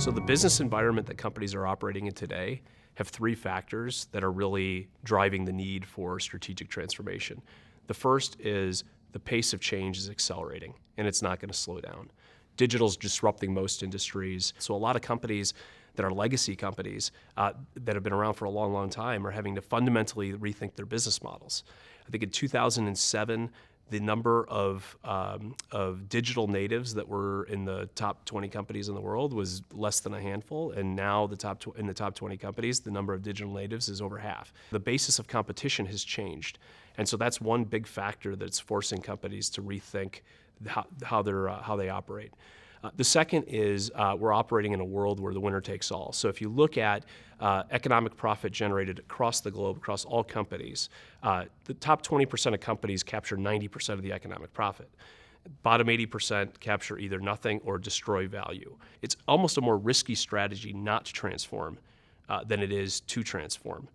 So the business environment that companies are operating in today have three factors that are really driving the need for strategic transformation. The first is the pace of change is accelerating, and it's not going to slow down. Digital is disrupting most industries. So a lot of companies that are legacy companies that have been around for a long, long time are having to fundamentally rethink their business models. I think in 2007, the number of digital natives that were in the top 20 companies in the world was less than a handful, and now in the top 20 companies, the number of digital natives is over half. The basis of competition has changed, and so that's one big factor that's forcing companies to rethink how they operate. The second is we're operating in a world where the winner takes all. So if you look at economic profit generated across the globe, across all companies, the top 20% of companies capture 90% of the economic profit. Bottom 80% capture either nothing or destroy value. It's almost a more risky strategy not to transform than it is to transform,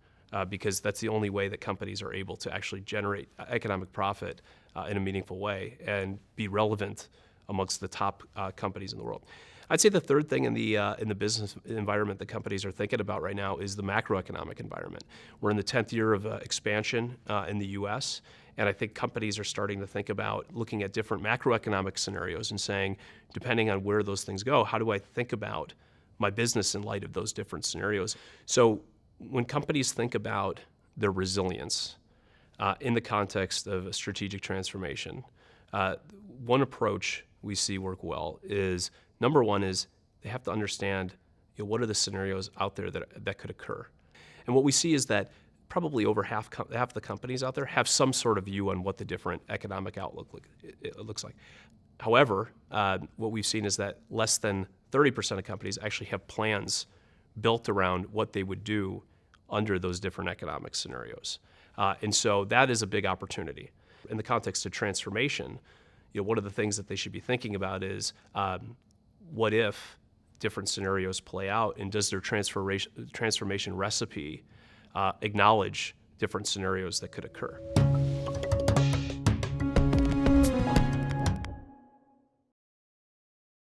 because that's the only way that companies are able to actually generate economic profit in a meaningful way and be relevant amongst the top companies in the world. I'd say the third thing in the business environment that companies are thinking about right now is the macroeconomic environment. We're in the 10th year of expansion in the U.S., and I think companies are starting to think about looking at different macroeconomic scenarios and saying, depending on where those things go, how do I think about my business in light of those different scenarios? So when companies think about their resilience in the context of a strategic transformation, one approach we see work well is, number one is they have to understand what are the scenarios out there that could occur. And what we see is that probably over half the companies out there have some sort of view on what the different economic outlook looks like. However, what we've seen is that less than 30% of companies actually have plans built around what they would do under those different economic scenarios. And so that is a big opportunity. In the context of transformation, one of the things that they should be thinking about is what if different scenarios play out, and does their transformation recipe acknowledge different scenarios that could occur?